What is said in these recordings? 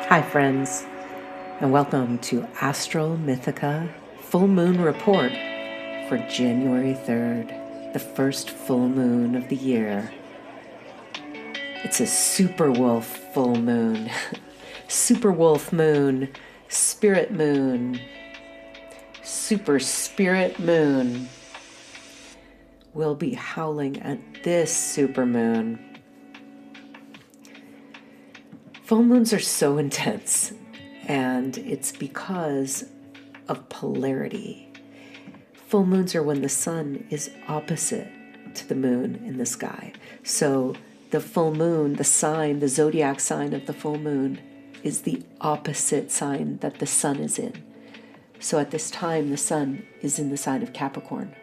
Hi friends, and welcome to Astral Mythica Full Moon Report for January 3rd, the first full moon of the year. It's a super wolf full moon, super wolf moon, spirit moon, super spirit moon. We'll be howling at this super moon. Full moons are so intense, and it's because of polarity. Full moons are when the sun is opposite to the moon in the sky. So the full moon, the sign, the zodiac sign of the full moon is the opposite sign that the sun is in. So at this time, the sun is in the sign of Capricorn.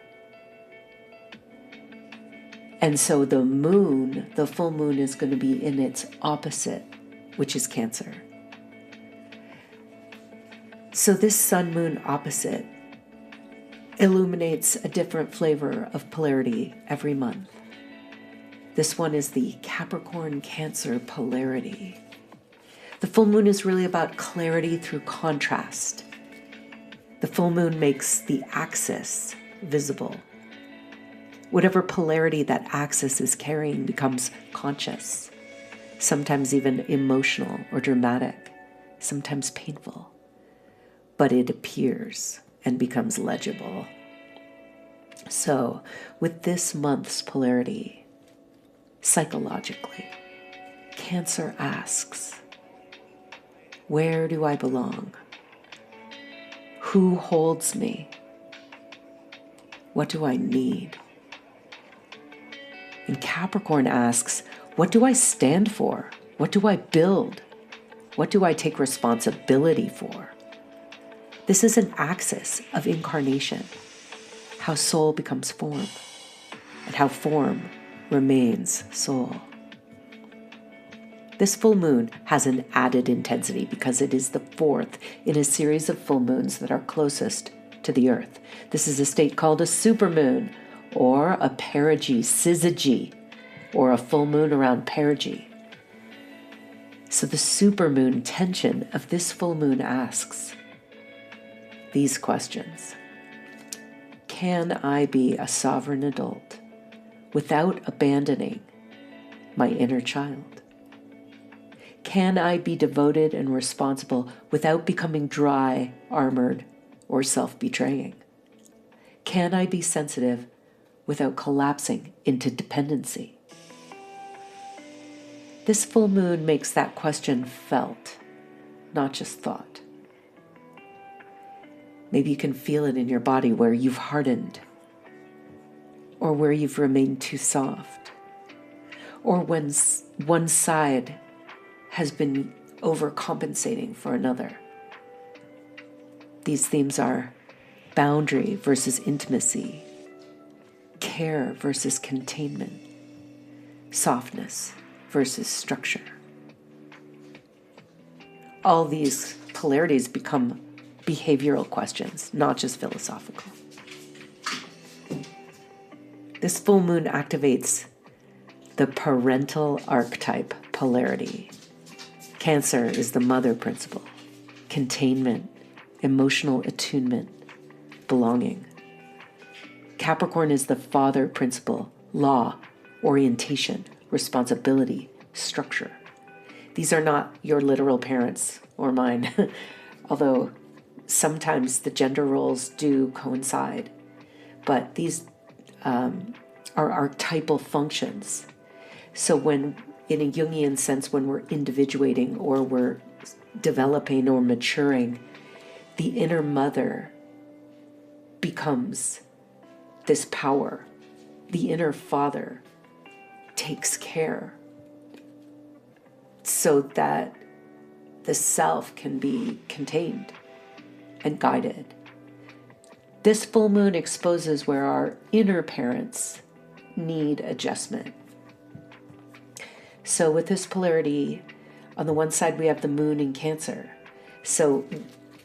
And so the moon, the full moon, is going to be in its opposite, which is Cancer. So this sun-moon opposite illuminates a different flavor of polarity every month. This one is the Capricorn-Cancer polarity. The full moon is really about clarity through contrast. The full moon makes the axis visible. Whatever polarity that axis is carrying becomes conscious, sometimes even emotional or dramatic, sometimes painful. But it appears and becomes legible. So, with this month's polarity, psychologically, Cancer asks, where do I belong? Who holds me? What do I need? And Capricorn asks, what do I stand for? What do I build? What do I take responsibility for? This is an axis of incarnation, how soul becomes form, and how form remains soul. This full moon has an added intensity because it is the fourth in a series of full moons that are closest to the Earth. This is a state called a supermoon, or a perigee, syzygy, or a full moon around perigee. So the supermoon tension of this full moon asks these questions. Can I be a sovereign adult without abandoning my inner child? Can I be devoted and responsible without becoming dry, armored, or self-betraying? Can I be sensitive without collapsing into dependency? This full moon makes that question felt, not just thought. Maybe you can feel it in your body where you've hardened, or where you've remained too soft, or when one side has been overcompensating for another. These themes are boundary versus intimacy, care versus containment, softness versus structure. All these polarities become behavioral questions, not just philosophical. This full moon activates the parental archetype polarity. Cancer is the mother principle, containment, emotional attunement, belonging. Capricorn is the father principle, law, orientation, responsibility, structure. These are not your literal parents or mine, although sometimes the gender roles do coincide. But these are archetypal functions. So when, in a Jungian sense, when we're individuating or we're developing or maturing, the inner mother becomes this power. The inner father takes care so that the self can be contained and guided. This full moon exposes where our inner parents need adjustment. So with this polarity, on the one side we have the moon in Cancer, so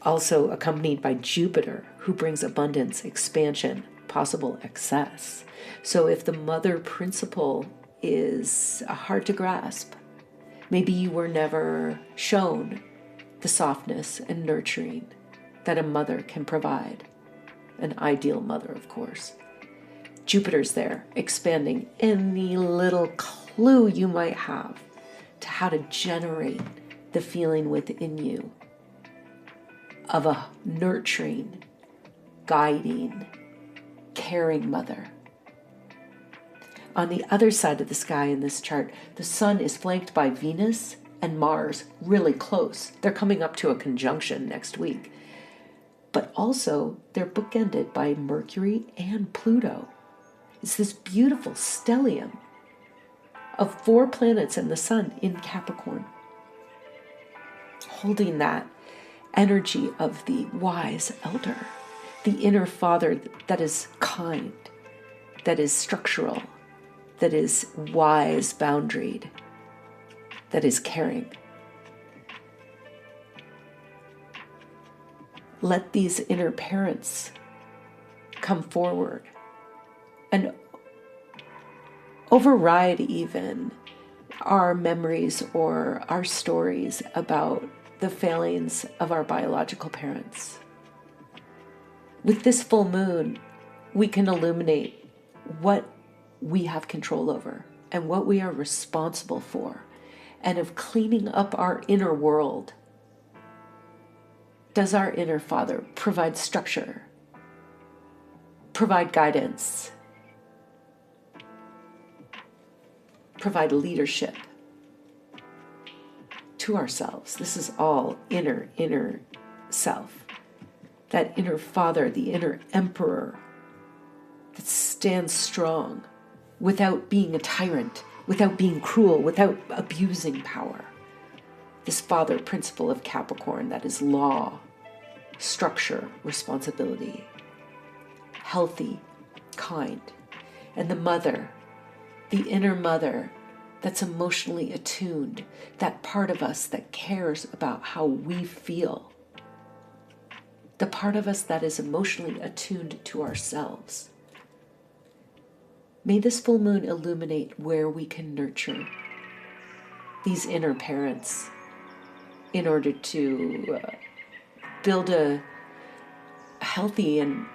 also accompanied by Jupiter, who brings abundance, expansion, possible excess. So if the mother principle is hard to grasp, maybe you were never shown the softness and nurturing that a mother can provide. An ideal mother, of course. Jupiter's there, expanding any little clue you might have to how to generate the feeling within you of a nurturing, guiding, caring mother. On the other side of the sky in this chart, the sun is flanked by Venus and Mars really close. They're coming up to a conjunction next week. But also, they're bookended by Mercury and Pluto. It's this beautiful stellium of 4 planets and the sun in Capricorn, holding that energy of the wise elder, the inner father that is kind, that is structural, that is wise boundaried, that is caring. Let these inner parents come forward and override even our memories or our stories about the failings of our biological parents. With this full moon, we can illuminate what we have control over and what we are responsible for, and of cleaning up our inner world. Does our inner father provide structure, provide guidance, provide leadership to ourselves? This is all inner self. That inner father, the inner emperor that stands strong without being a tyrant, without being cruel, without abusing power. This father principle of Capricorn that is law, structure, responsibility, healthy, kind. And the mother, the inner mother that's emotionally attuned, that part of us that cares about how we feel, the part of us that is emotionally attuned to ourselves. May this full moon illuminate where we can nurture these inner parents in order to build a healthy and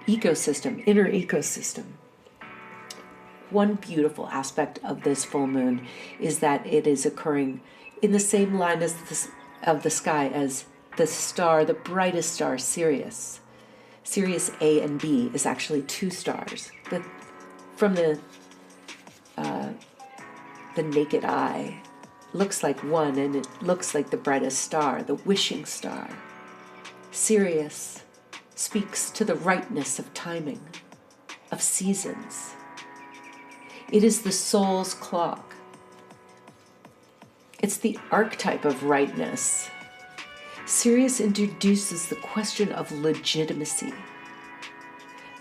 inner ecosystem. One beautiful aspect of this full moon is that it is occurring in the same line of the sky as the star, the brightest star, Sirius. Sirius A and B is actually 2 stars. But from the naked eye, looks like one, and it looks like the brightest star, the wishing star. Sirius speaks to the rightness of timing, of seasons. It is the soul's clock. It's the archetype of rightness. Sirius introduces the question of legitimacy.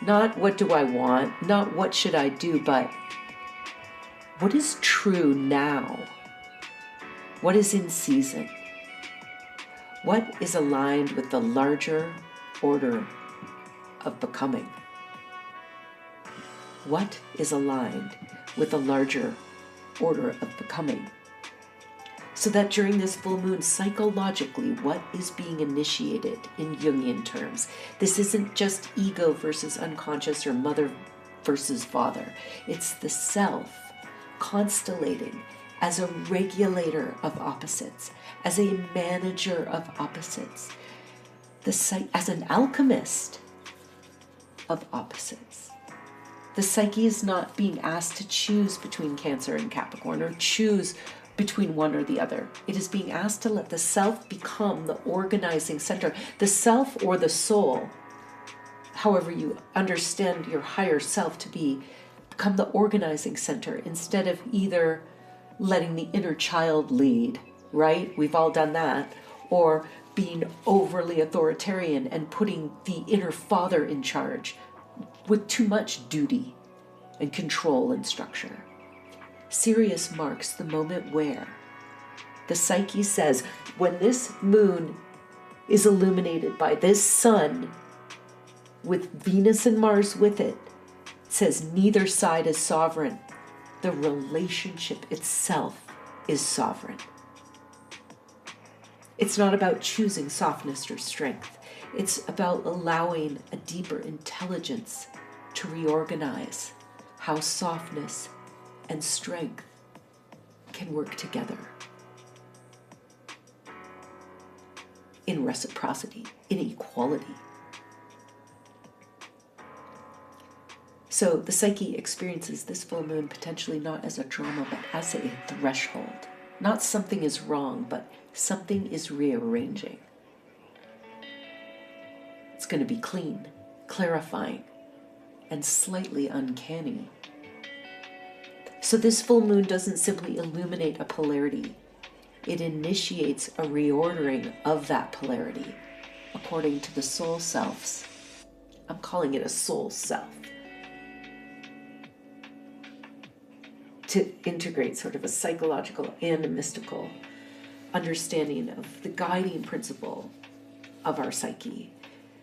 Not what do I want, not what should I do, but what is true now? What is in season? What is aligned with the larger order of becoming? What is aligned with the larger order of becoming? So that during this full moon, psychologically, what is being initiated in Jungian terms? This isn't just ego versus unconscious or mother versus father. It's the self constellating as a regulator of opposites, as a manager of opposites, as an alchemist of opposites. The psyche is not being asked to choose between Cancer and Capricorn or choose between one or the other. It is being asked to let the self become the organizing center. The self or the soul, however you understand your higher self to be, become the organizing center instead of either letting the inner child lead, right? We've all done that. Or being overly authoritarian and putting the inner father in charge with too much duty and control and structure. Sirius marks the moment where the psyche says, when this moon is illuminated by this sun with Venus and Mars with it, says neither side is sovereign. The relationship itself is sovereign. It's not about choosing softness or strength. It's about allowing a deeper intelligence to reorganize how softness and strength can work together in reciprocity, in equality. So the psyche experiences this full moon potentially not as a drama, but as a threshold. Not something is wrong, but something is rearranging. It's going to be clean, clarifying, and slightly uncanny. So this full moon doesn't simply illuminate a polarity. It initiates a reordering of that polarity according to the soul selves. I'm calling it a soul self. To integrate sort of a psychological and a mystical understanding of the guiding principle of our psyche.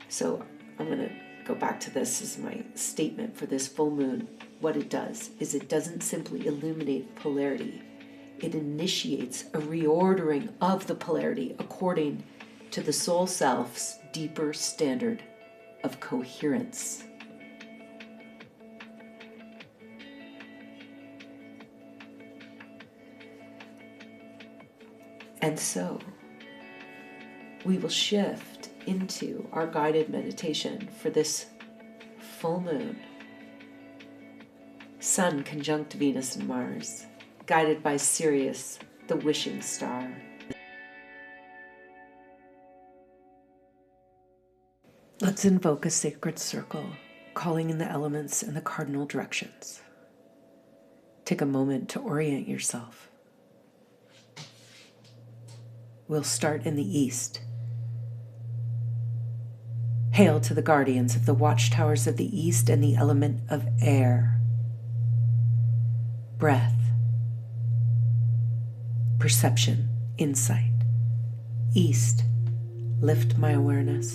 So I'm going to go back to this as my statement for this full moon. What it does is it doesn't simply illuminate polarity. It initiates a reordering of the polarity according to the soul self's deeper standard of coherence. And so we will shift into our guided meditation for this full moon. Sun conjunct Venus and Mars, guided by Sirius, the wishing star. Let's invoke a sacred circle, calling in the elements and the cardinal directions. Take a moment to orient yourself. We'll start in the east. Hail to the guardians of the watchtowers of the east and the element of air. Breath, perception, insight. East, lift my awareness,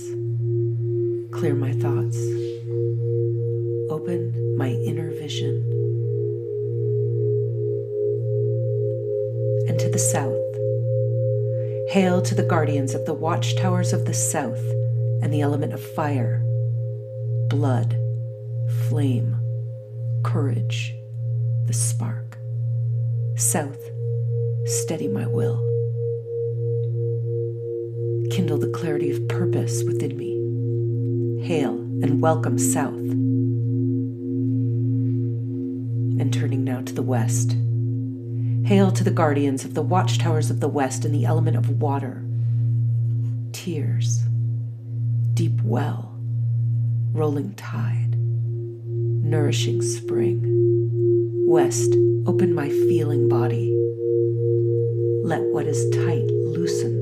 clear my thoughts, open my inner vision. And to the south, hail to the guardians of the watchtowers of the south and the element of fire, blood, flame, courage, the spark. South, steady my will. Kindle the clarity of purpose within me. Hail and welcome south. And turning now to the west. Hail to the guardians of the watchtowers of the west and the element of water. Tears, deep well, rolling tide, nourishing spring. West, open my feeling body. Let what is tight loosen.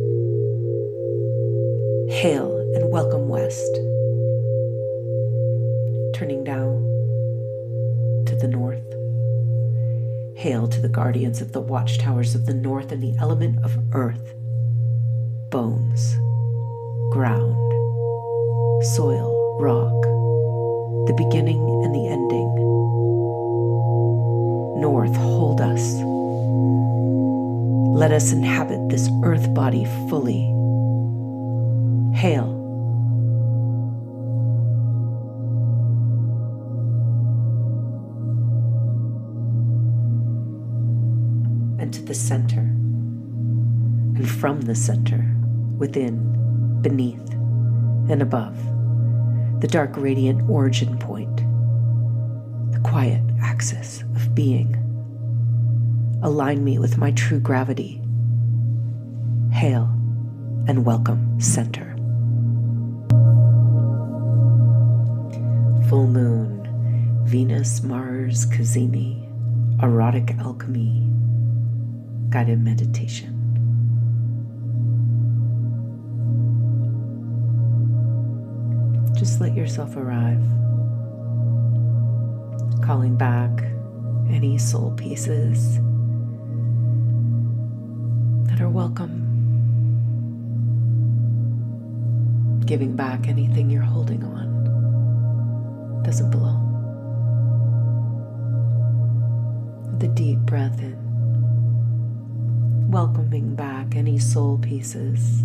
Hail and welcome west. Turning now to the north. Hail to the guardians of the watchtowers of the north and the element of earth, bones, ground, soil, rock, the beginning and the ending. North, hold us. Let us inhabit this earth body fully. Hail. And to the center, and from the center, within, beneath, and above, the dark radiant origin point, the quiet axis of being. Align me with my true gravity. Hail and welcome center. Full moon, Venus, Mars, Cazimi, Erotic Alchemy, guided meditation. Just let yourself arrive, calling back any soul pieces that are welcome, giving back anything you're holding on doesn't belong. With a deep breath in, welcoming back any soul pieces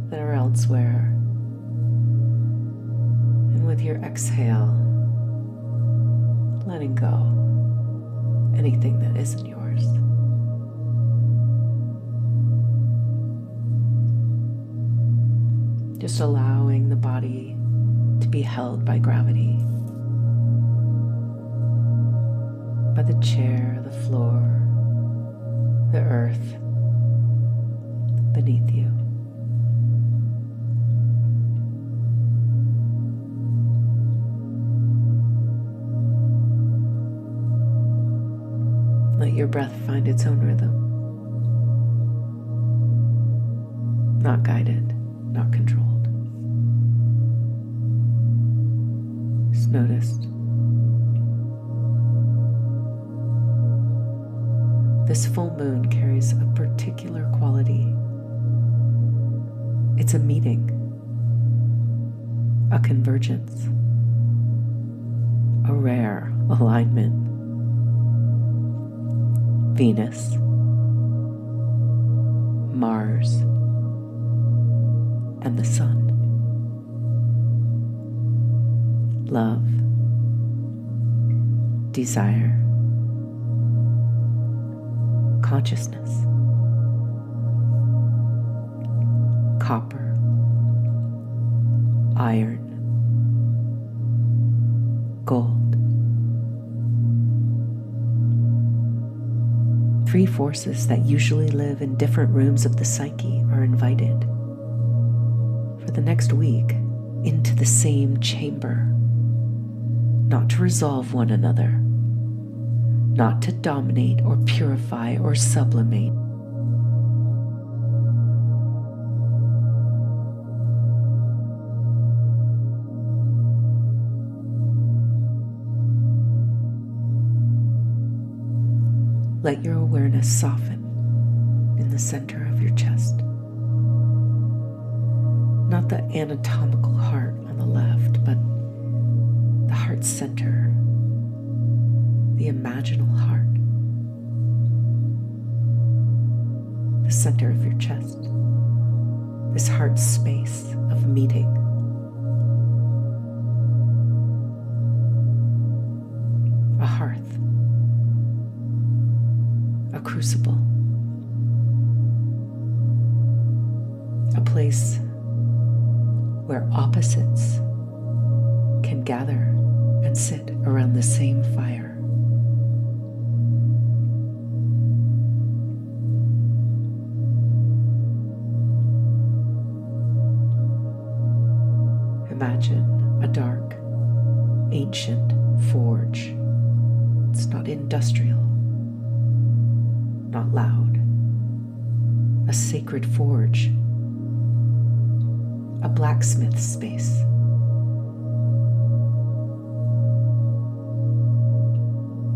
that are elsewhere. And with your exhale, letting go anything that isn't yours. Just allowing the body to be held by gravity, by the chair, the floor, the earth beneath you. Let your breath find its own rhythm. Not guided, not controlled. Just noticed. This full moon carries a particular quality. It's a meeting, a convergence, a rare alignment. Venus, Mars, and the Sun. Love, desire, consciousness, copper, iron, gold. Three forces that usually live in different rooms of the psyche are invited for the next week into the same chamber, not to resolve one another, not to dominate or purify or sublimate. Let your awareness soften in the center of your chest. Not the anatomical heart on the left, but the heart center, the imaginal heart, the center of your chest, this heart space of meeting. A hearth. A crucible, a place where opposites can gather and sit around the same fire. Imagine a dark, ancient forge. It's not industrial, not loud. A sacred forge, a blacksmith space.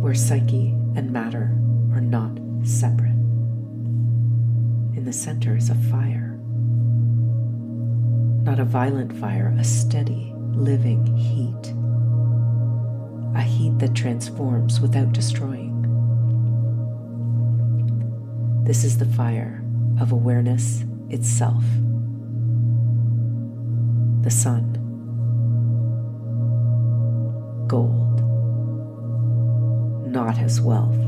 Where psyche and matter are not separate. In the center is a fire. Not a violent fire, a steady, living heat. A heat that transforms without destroying. This is the fire of awareness itself. The sun. Gold. Not as wealth,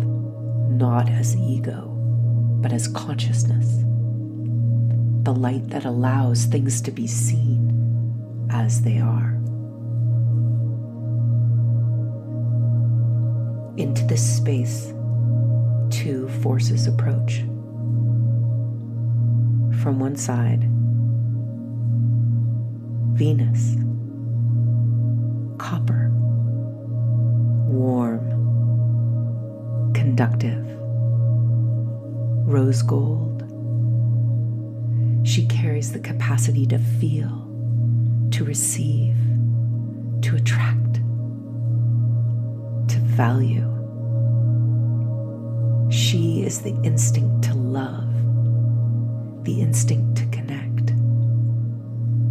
not as ego, but as consciousness. The light that allows things to be seen as they are. Into this space, two forces approach. From one side, Venus, copper, warm, conductive, rose gold. She carries the capacity to feel, to receive, to attract, to value. She is the instinct to love, the instinct to connect,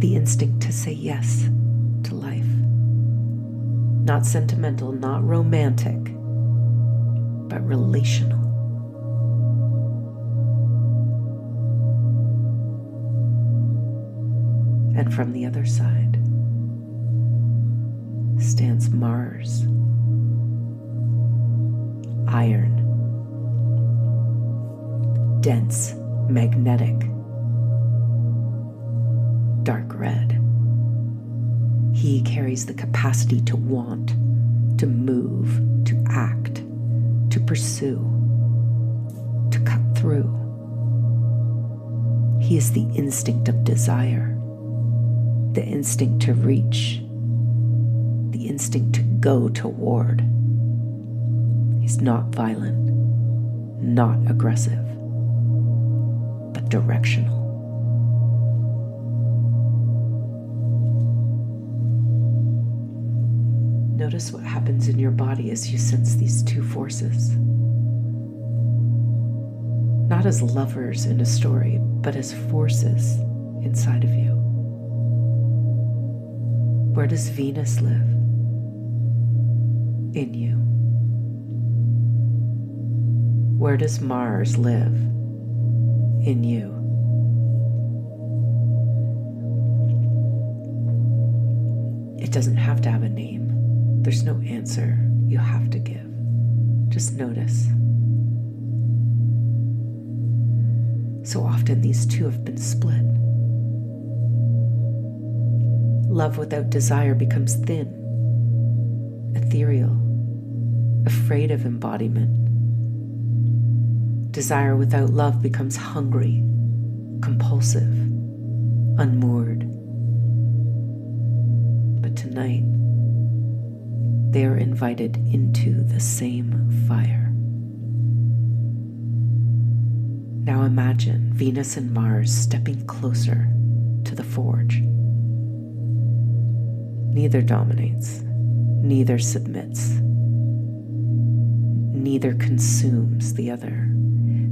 the instinct to say yes to life. Not sentimental, not romantic, but relational. And from the other side stands Mars, iron, dense, magnetic, dark red. He carries the capacity to want, to move, to act, to pursue, to cut through. He is the instinct of desire, the instinct to reach, the instinct to go toward. He's not violent, not aggressive, but directional. Notice what happens in your body as you sense these two forces. Not as lovers in a story, but as forces inside of you. Where does Venus live? In you. Where does Mars live? In you. It doesn't have to have a name. There's no answer you have to give. Just notice. So often these two have been split. Love without desire becomes thin, ethereal, afraid of embodiment. Desire without love becomes hungry, compulsive, unmoored. But tonight, they are invited into the same fire. Now imagine Venus and Mars stepping closer to the forge. Neither dominates, neither submits, neither consumes the other.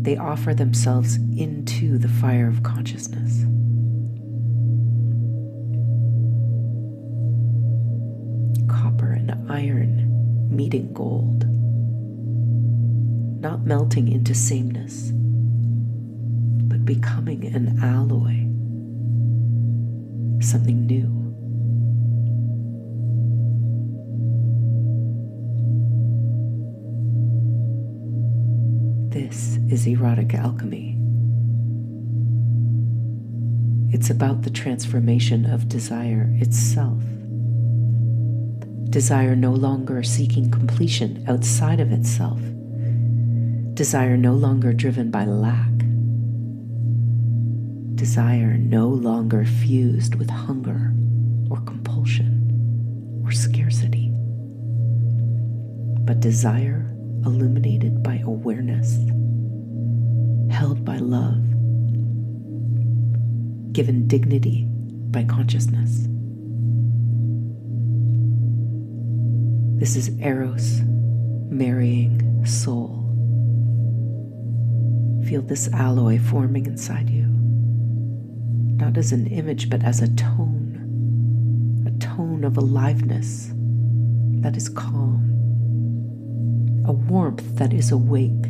They offer themselves into the fire of consciousness. Copper and iron meeting gold, not melting into sameness, but becoming an alloy, something new. This is erotic alchemy. It's about the transformation of desire itself. Desire no longer seeking completion outside of itself. Desire no longer driven by lack. Desire no longer fused with hunger or compulsion or scarcity. But desire illuminated by awareness, held by love, given dignity by consciousness. This is Eros marrying soul. Feel this alloy forming inside you, not as an image, but as a tone of aliveness that is calm, a warmth that is awake,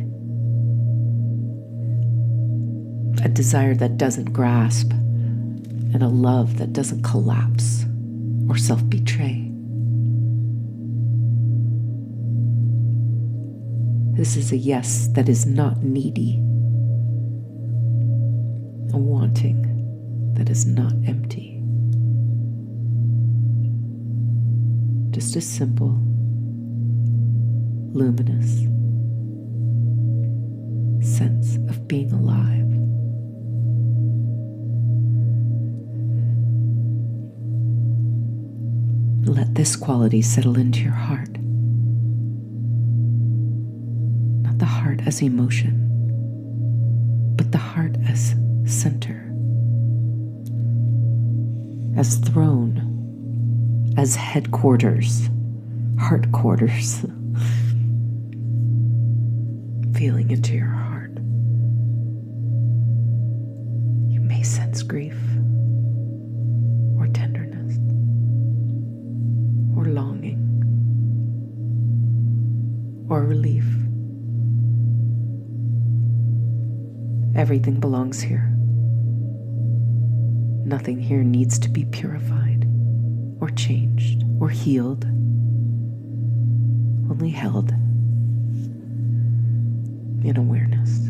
a desire that doesn't grasp, and a love that doesn't collapse or self-betray. This is a yes that is not needy, a wanting that is not empty. Just a simple, luminous sense of being alive. Let this quality settle into your heart. Not the heart as emotion, but the heart as center, as throne, as headquarters, heart quarters. Feeling into your heart. You may sense grief or tenderness or longing or relief. Everything belongs here. Nothing here needs to be purified or changed or healed, only held in awareness.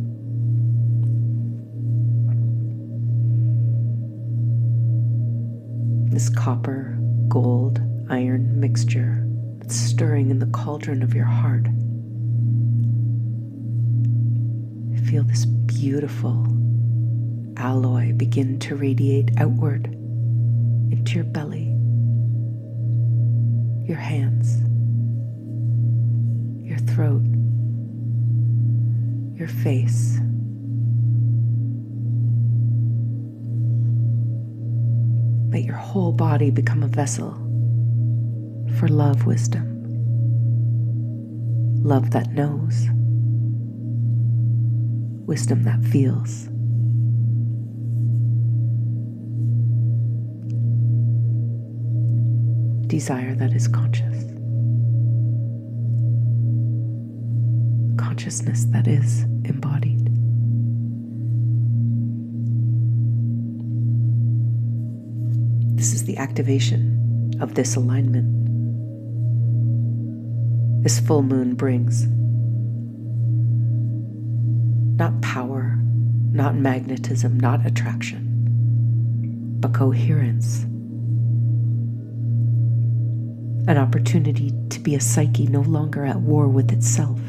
This copper, gold, iron mixture that's stirring in the cauldron of your heart. Feel this beautiful alloy begin to radiate outward into your belly, your hands, your throat, your face. Let your whole body become a vessel for love wisdom, love that knows, wisdom that feels. Desire that is conscious. Consciousness that is embodied. This is the activation of this alignment. This full moon brings not power, not magnetism, not attraction, but coherence. An opportunity to be a psyche no longer at war with itself.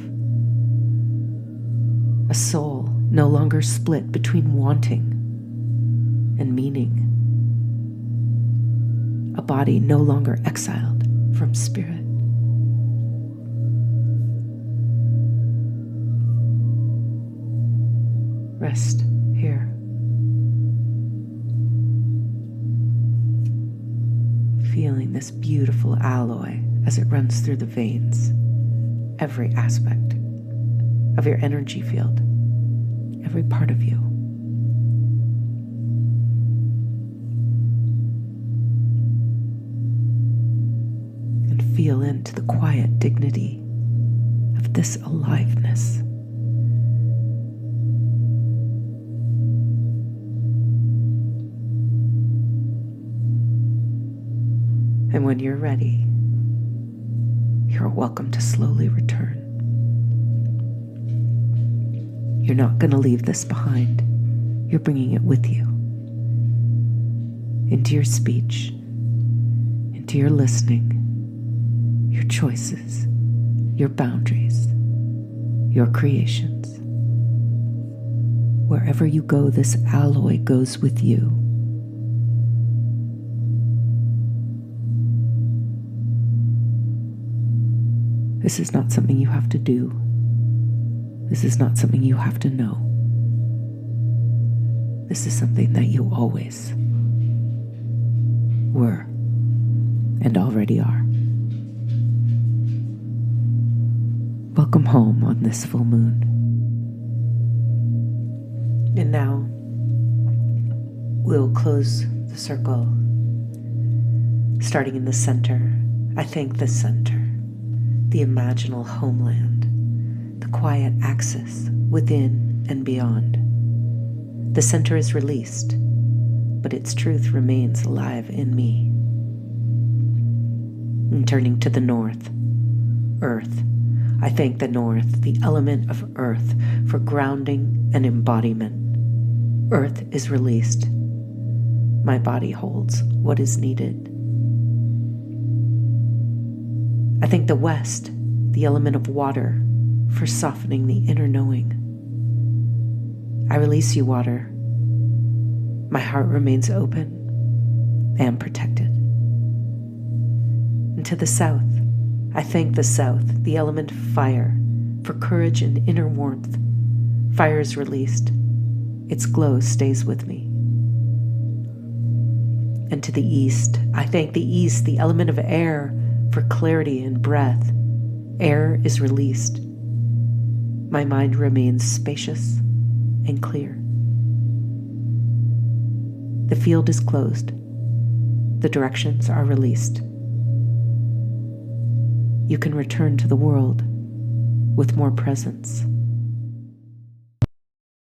A soul no longer split between wanting and meaning. A body no longer exiled from spirit. Rest here. Feeling this beautiful alloy as it runs through the veins, every aspect of your energy field, every part of you. And feel into the quiet dignity of this aliveness. And when you're ready, you're welcome to slowly return. You're not going to leave this behind. You're bringing it with you. Into your speech, into your listening, your choices, your boundaries, your creations. Wherever you go, this alloy goes with you. This is not something you have to do. This is not something you have to know. This is something that you always were and already are. Welcome home on this full moon. And now we'll close the circle, starting in the center. I thank the center, the imaginal homeland, the quiet axis within and beyond. The center is released, but its truth remains alive in me. And turning to the north, earth, I thank the north, the element of earth, for grounding and embodiment. Earth is released. My body holds what is needed. I thank the west, the element of water, for softening the inner knowing. I release you, water. My heart remains open and protected. And to the south, I thank the south, the element of fire, for courage and inner warmth. Fire is released. Its glow stays with me. And to the east, I thank the east, the element of air, for clarity and breath. Air is released. My mind remains spacious and clear. The field is closed. The directions are released. You can return to the world with more presence,